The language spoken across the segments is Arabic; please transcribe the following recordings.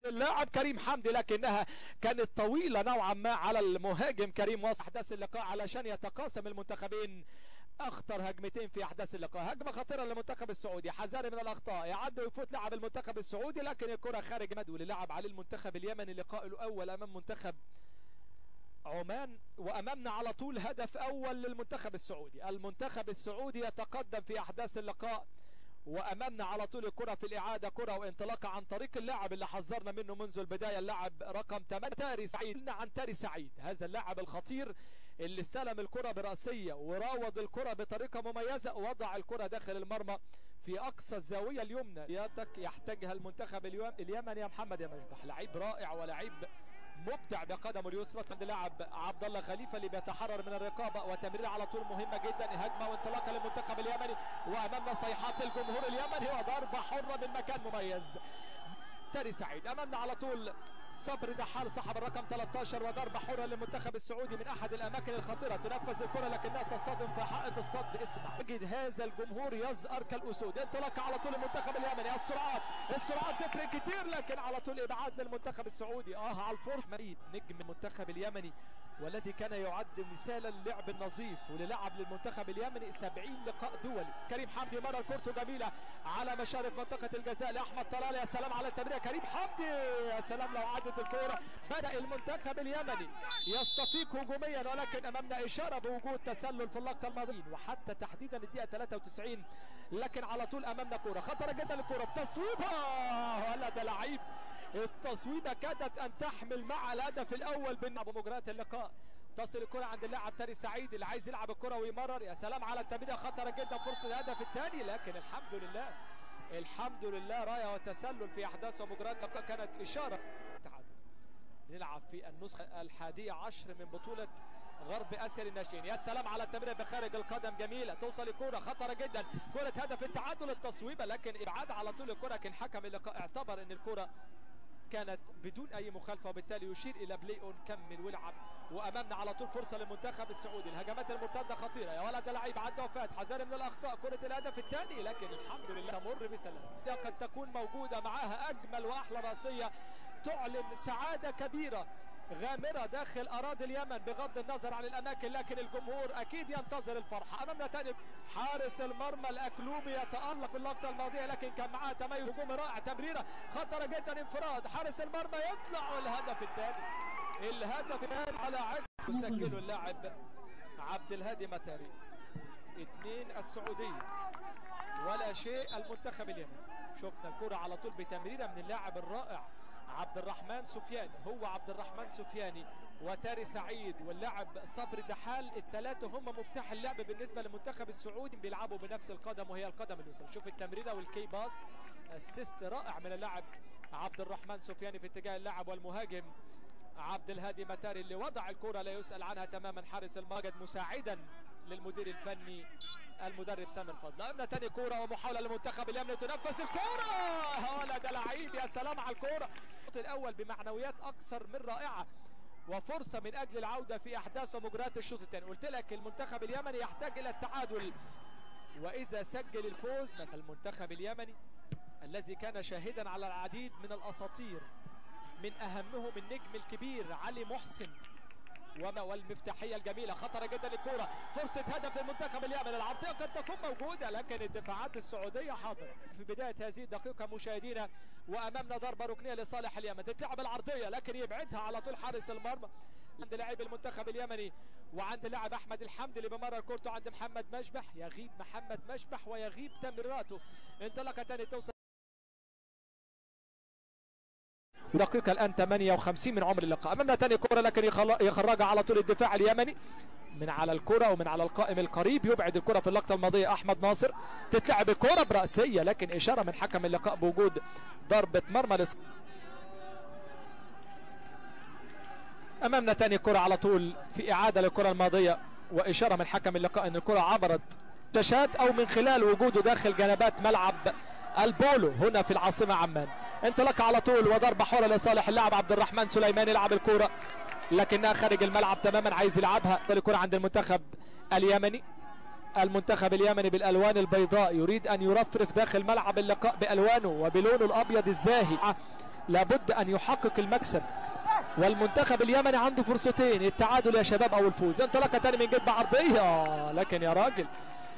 اللاعب كريم حمدي، لكنها كانت طويلة نوعا ما على المهاجم كريم وصل احداث اللقاء علشان يتقاسم المنتخبين اخطر هجمتين في احداث اللقاء. هجمة خطيرة للمنتخب السعودي، حذاري من الاخطاء، يعد ويفوت لاعب المنتخب السعودي لكن الكرة خارج مدوي للعب عليه المنتخب اليمني. اللقاء الاول امام منتخب عمان، وامامنا على طول هدف اول للمنتخب السعودي. المنتخب السعودي يتقدم في احداث اللقاء، وامامنا على طول الكره في الاعاده، كره وانطلاقه عن طريق اللاعب اللي حذرنا منه منذ البدايه، اللاعب رقم 8 تاري سعيد. قلنا عن تاري سعيد، هذا اللاعب الخطير اللي استلم الكره براسيه وراوض الكره بطريقه مميزه، ووضع الكره داخل المرمى في اقصى الزاويه اليمنى. يحتاجها المنتخب اليمني يا محمد يا مشبح. لعيب رائع ولعيب مبدع بقدمه اليسرى عند لاعب عبد الله خليفه اللي بيتحرر من الرقابه، وتمريره على طول مهمه جدا. هجمه وانطلاقه للمنتخب اليمني، وامامنا صيحات الجمهور اليمني وضربه حره من مكان مميز. تاري سعيد امامنا على طول، صبري دحال صاحب الرقم 13، وضربه حره للمنتخب السعودي من احد الاماكن الخطيره. تنفذ الكره لكنها تصطدم في حائط الصد. اسمع، تجد هذا الجمهور يزأر كالاسود. انطلاقه على طول المنتخب اليمني، السرعات تفرق كتير، لكن على طول ابعاد للمنتخب السعودي. على الفرص مريد نجم المنتخب اليمني، والذي كان يعد مثالا للعب النظيف، وللعب للمنتخب اليمني 70 لقاء دولي. كريم حمدي مرة الكرة جميلة على مشارف منطقة الجزاء لأحمد طلال. يا سلام على التمريرة كريم حمدي، يا سلام لو عدت الكرة. بدأ المنتخب اليمني يستفيق هجوميا، ولكن أمامنا إشارة بوجود تسلل في اللقطة الماضية، وحتى تحديدا الدقيقة 93. لكن على طول أمامنا كرة خطرة جدا، الكرة التصويبة، ولا ده لعيب. التصويبة كادت أن تحمل مع الهدف الأول بمجريات اللقاء. تصل الكرة عند اللاعب تاري سعيد اللي عايز يلعب الكرة ويمرر. يا سلام على التمريرة خطرة جدا، فرصة الهدف الثاني، لكن الحمد لله راية وتسلل في أحداث ومجريات اللقاء كانت إشارة تعادل. نلعب في النسخة 11 من بطولة غرب اسيا للناشئين. يا سلام على التمريره بخارج القدم، جميله. توصل الكره خطره جدا، كره هدف التعادل التصويبه، لكن ابعاد على طول الكره. لكن حكم اللقاء اعتبر ان الكره كانت بدون اي مخالفه، وبالتالي يشير الى بلاي اون، كمل والعب. وامامنا على طول فرصه للمنتخب السعودي. الهجمات المرتده خطيره، يا ولد لعيب عدى وفات، حذاري من الاخطاء. كره الهدف الثاني، لكن الحمد لله تمر بسلام. قد تكون موجوده معاها اجمل واحلى راسيه تعلن سعاده كبيره غامرة داخل أراضي اليمن بغض النظر عن الأماكن، لكن الجمهور أكيد ينتظر الفرحة. أمامنا تاني حارس المرمى الأكلوبي يتألق في اللقطة الماضية، لكن كان معاه تميز هجومي رائع. تمريرة خطرة جدا، انفراد حارس المرمى يطلع، والهدف الثاني على عكس يسجله اللاعب عبد الهادي متاري. 2 السعودية ولا شيء المنتخب اليمني. شفنا الكرة على طول بتمريرة من اللاعب الرائع عبد الرحمن سفياني، هو عبد الرحمن سفياني وتاري سعيد واللاعب صبري دحال، الثلاثه هم مفتاح اللعب بالنسبه للمنتخب السعودي. بيلعبوا بنفس القدم وهي القدم اليسرى. شوف التمريره والكي باس، اسيست رائع من اللاعب عبد الرحمن سفياني في اتجاه اللاعب والمهاجم عبد الهادي متاري اللي وضع الكره لا يسأل عنها تماما. حارس المجد مساعدا للمدير الفني المدرب سامر فضل. امنا تاني كوره ومحاوله للمنتخب اليمني، تنفس الكوره، ولا ده لعيب. يا سلام على الكوره. الشوط الاول بمعنويات اكثر من رائعه، وفرصه من اجل العوده في احداث ومجريات الشوط الثاني. قلت لك المنتخب اليمني يحتاج الى التعادل، واذا سجل الفوز. المنتخب اليمني الذي كان شاهدا على العديد من الاساطير، من اهمهم النجم الكبير علي محسن والمفتاحيه الجميله. خطره جدا الكوره، فرصه هدف للمنتخب اليمني. العرضيه قد تكون موجوده، لكن الدفاعات السعوديه حاضره في بدايه هذه الدقيقه مشاهدينا. وامامنا ضربه ركنيه لصالح اليمن، تتلعب العرضيه لكن يبعدها على طول حارس المرمى عند لاعب المنتخب اليمني، وعند اللاعب احمد الحمدي اللي بمرر كورته عند محمد مشبح. يغيب محمد مشبح ويغيب تمريراته. انطلقه ثاني توصل دقيقة الآن 58 من عمر اللقاء. أمامنا تاني كرة، لكن يخرجها على طول الدفاع اليمني من على الكرة ومن على القائم القريب. يبعد الكرة في اللقطة الماضية أحمد ناصر، تتلعب الكرة برأسية، لكن إشارة من حكم اللقاء بوجود ضربة مرمى أمامنا تاني كرة على طول في إعادة للكرة الماضية، وإشارة من حكم اللقاء أن الكرة عبرت شاشات أو من خلال وجوده داخل جنبات ملعب البولو هنا في العاصمة عمان. انطلاق على طول وضربة حرة لصالح اللاعب عبد الرحمن سليمان، يلعب الكرة لكنها خارج الملعب تماما، عايز يلعبها. الكرة عند المنتخب اليمني. المنتخب اليمني بالألوان البيضاء يريد أن يرفرف داخل ملعب اللقاء بألوانه وبلونه الأبيض الزاهي. لابد ان يحقق المكسب، والمنتخب اليمني عنده فرصتين، التعادل يا شباب او الفوز. انطلاقه تاني من جد عرضيه، لكن يا راجل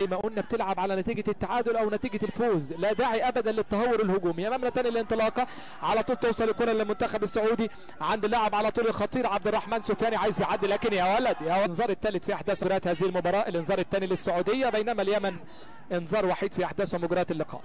ما قلنا بتلعب على نتيجه التعادل او نتيجه الفوز، لا داعي ابدا للتهور الهجومي. امامنا تاني الانطلاقه، على طول توصل الكره للمنتخب السعودي عند اللاعب على طول الخطير عبد الرحمن سفياني، عايز يعدي لكن يا ولد يا ولد. الانذار الثالث في احداث مباراه هذه المباراه، الانذار الثاني للسعوديه، بينما اليمن انذار وحيد في احداث ومجريات اللقاء.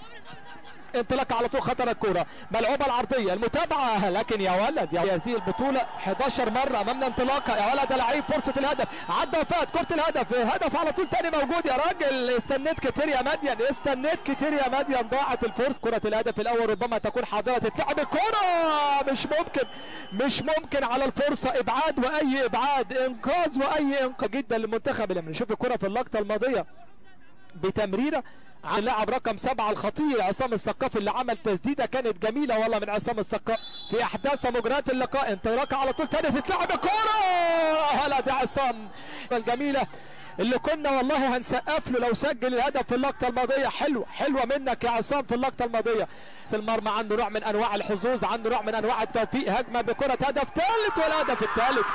انطلاقه على طول، خطر الكوره، ملعوبه العرضيه، المتابعه لكن يا ولد يا هذه البطوله 11 مره امامنا انطلاقه يا ولد، لعيب فرصه الهدف، عدى وفات كره الهدف، هدف على طول تاني موجود يا راجل. استنيت كتير يا مدين، استنيت كتير يا مدين، ضاعت الفرصه. كره الهدف الاول ربما تكون حاضره تتلعب الكوره، مش ممكن على الفرصه، ابعاد واي ابعاد، انقاذ واي انقاذ جدا للمنتخب. لما نشوف الكره في اللقطه الماضيه بتمريره عن اللاعب رقم 7 الخطير عصام الثقافي، اللي عمل تسديده كانت جميله والله من عصام الثقافي في احداث ومجريات اللقاء. انطلاقه على طول تاني تتلعب الكوره، هلا ده عصام الجميله اللي كنا والله هنسقف له لو سجل الهدف في اللقطه الماضيه. حلوه منك يا عصام في اللقطه الماضيه. المرمى عنده نوع من انواع الحظوظ، عنده نوع من انواع التوفيق، هجمه بكره هدف ثالث، والهدف الثالث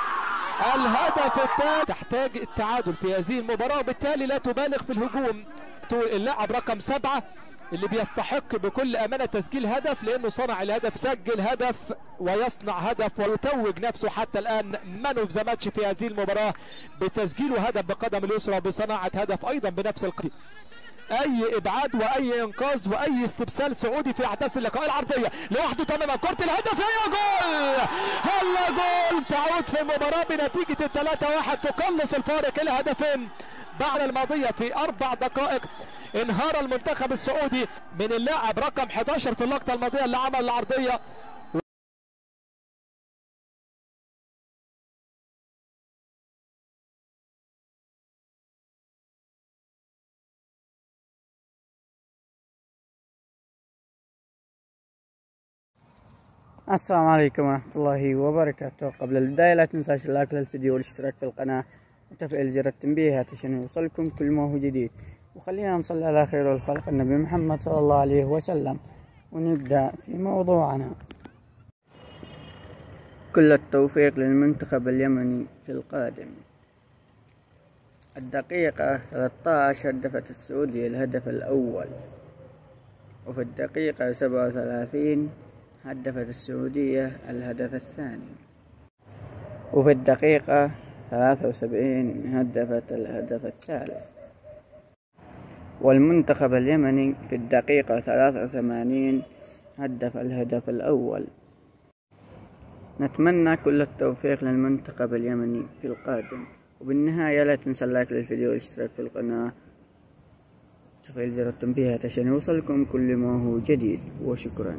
تحتاج التعادل في هذه المباراه، وبالتالي لا تبالغ في الهجوم. اللاعب رقم 7 اللي بيستحق بكل امانه تسجيل هدف، لانه صنع الهدف، سجل هدف ويصنع هدف ويتوج نفسه حتى الان مان اوف ذا ماتش في هذه المباراه بتسجيله هدف بقدم اليسرى وبصناعه هدف ايضا بنفس القدر. اي ابعاد واي انقاذ واي استبسال سعودي في احداث اللقاء. العرضيه لوحده تماما، كره الهدف هي جول، هلا جول، تعود في المباراه بنتيجه 3-1، تقلص الفارق الى هدفين بعد الماضيه في 4 دقائق. انهار المنتخب السعودي من اللاعب رقم 11 في اللقطه الماضيه اللي عمل العرضيه. السلام عليكم ورحمة الله وبركاته. قبل البداية لا تنساش اللايك للفيديو والاشتراك في القناة وتفعيل زر التنبيهات عشان يوصلكم كل ما هو جديد. وخلينا نصلي على خير الخلق النبي محمد صلى الله عليه وسلم، ونبدأ في موضوعنا. كل التوفيق للمنتخب اليمني في القادم. الدقيقة 13 هدفت السعودية الهدف الأول، وفي الدقيقة 37 هدفت السعودية الهدف الثاني، وفي الدقيقة 73 هدفت الهدف الثالث، والمنتخب اليمني في الدقيقة 83 هدف الهدف الأول. نتمنى كل التوفيق للمنتخب اليمني في القادم. وبالنهاية لا تنسى اللايك للفيديو والاشتراك في القناة وتفعيل زر التنبيهات عشان يوصلكم كل ما هو جديد، وشكرا.